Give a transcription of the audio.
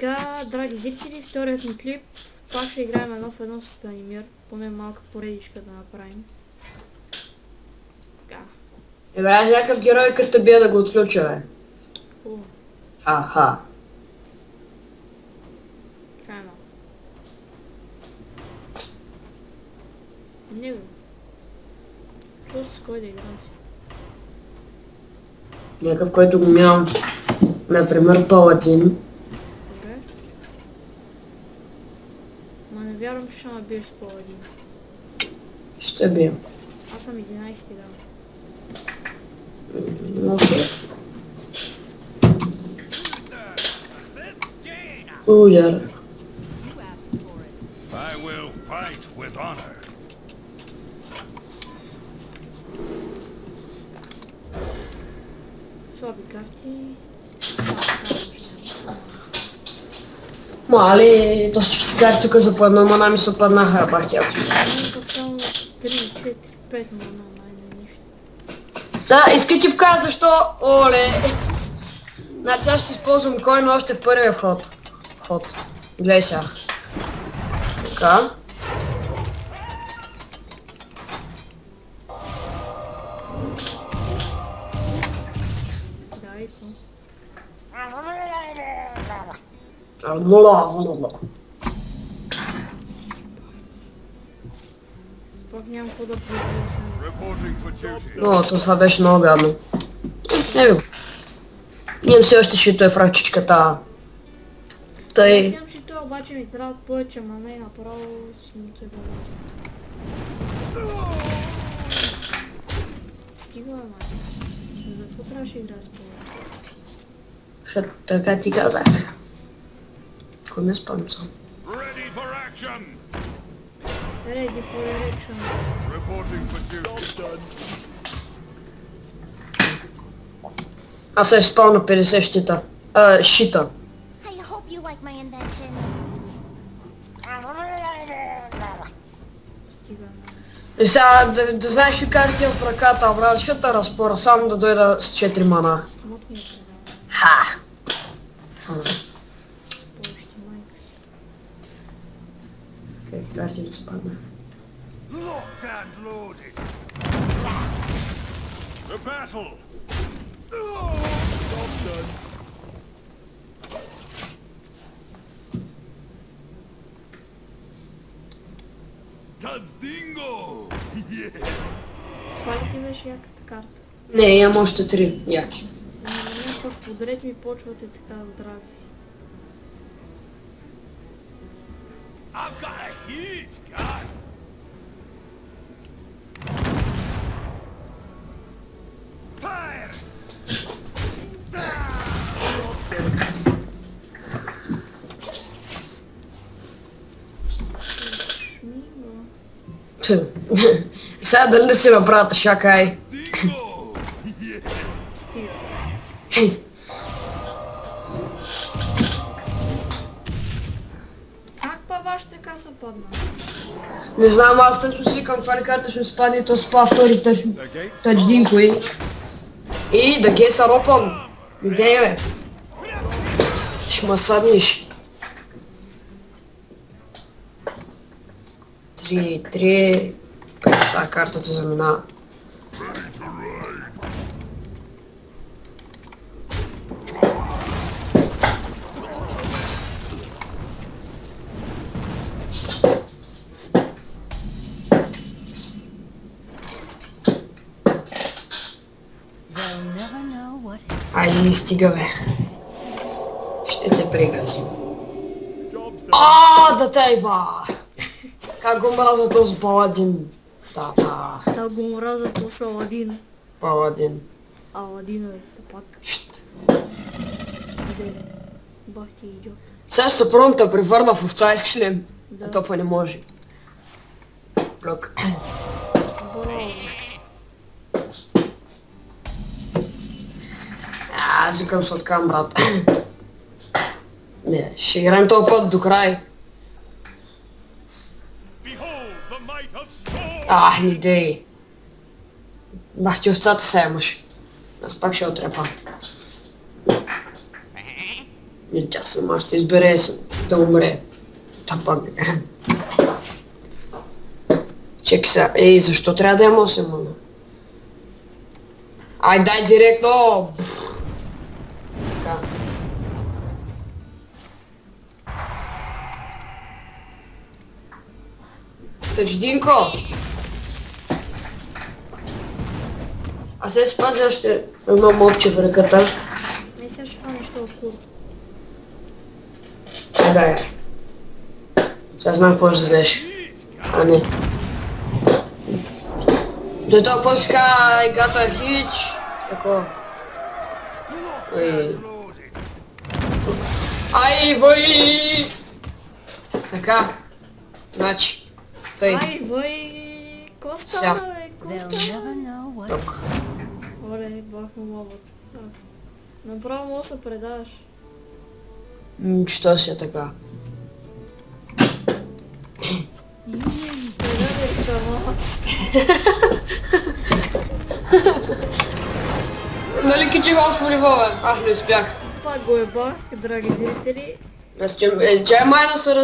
така, драги зрители, вторият ни клип. Пак ще играем едно в едно с Станимир. Поне малка поредичка да направим. Така. Играеш някакъв герой, като те бие да го отключа, бе. Ха-ха. Така е малко. Не бе. Що с кой да играм си? Някакъв, който го нямам. Например, Паладин. Добре. Ма не вярвам, че ще ме биеш с Паладин. Ще бием. Аз съм 11-ти, да. Окей. Удар. I will fight with honor. Слаби карти. Мали, то всички карти тук за по едно мана ми се паднаха, бах тя. Тук само 3, 4, 5 мана, най-не нищо. Сега, иска ти покажа защо, оле. Значи сега ще използвам кой, но още в първия ход. Гледай сега. Така. Да, и какво? Пак нямам какво да приключвам. Reporting for duty. Но, това беше много гадно. Не ви го. Имам все още шито е фрачичката. Аз Той... имам шито, обаче ми трябва повече мана и направо съм се бъде. Стига, май. За какво трябваше игра с повече? Защото така ти казах. Кой ме спънца? Ready for action. Ready for erection. Reporting for duty. Аз се спал на 50 щита. Щита. I hope you like my invention. Стига, май. И сега да знаеш ли как ти е в ръката, брат, защото те разпора, само да дойда с 4 мана. Мот ми е предал. Ха! Повече майка си. Окей, карти да спадна. Locked and loaded. The battle. Job done. Tazdingo. Yes. Това ли ти беше яката карта? Не, имам още 3 яки. Някакъв подред ми почвате така драги си. I've got a huge gun. Fire. Шмиго. Сега дали да си направят шакай. Dingo. Yes. Стига. Как па баш така са падна? Не знам, аз тъчно си викам, това ли карта ще ми спадне и то спа втори Okay. тъчдинко и да ге са ропам. Идея, бе. Ще ма съдниш. 3. През тази картата заминава. They'll never know what Ай, стига, бе. Ще те пригазим. Job's done. Да тъй, ба! Как го мразя този паладин. Да. Да го мраза то с Аладин. Паладин. Аладин е тъпак. Шт. Деле. Бах ти идиот. Сега ще се пробвам да превърна в овца, искаш ли? Да. А то па не може. Блок. Браво. Аз викам се откам, брат. Не, ще играем този път до край. Behold the might of sword. Не дей. Бах ти овцата сега имаш. Аз пак ще отрепа. И тя сама ще избере да умре. Та пак. Чекай сега. Ей, защо трябва да имам 8 мана? Ай, дай директно! Така. Тъждинко! А сега си пази още едно мопче в ръката. Не, сега ще фана нещо от кур. Дай. Сега знам какво ще взеш. А не. До това какво си казва играта хич. Тако. Ой. Ай, вой! Така. Значи. Тъй. Ай, вой! Ко Ся. стана, бе? Ко They'll стана? never know what. Тук. Оле, бах му мобът. Направо мога да се предаш. Що си е така? Предадех самоците. Нали кичи Господи Бобе? Ах, не успях. Пак го ебах, драги зрители. Чай майна се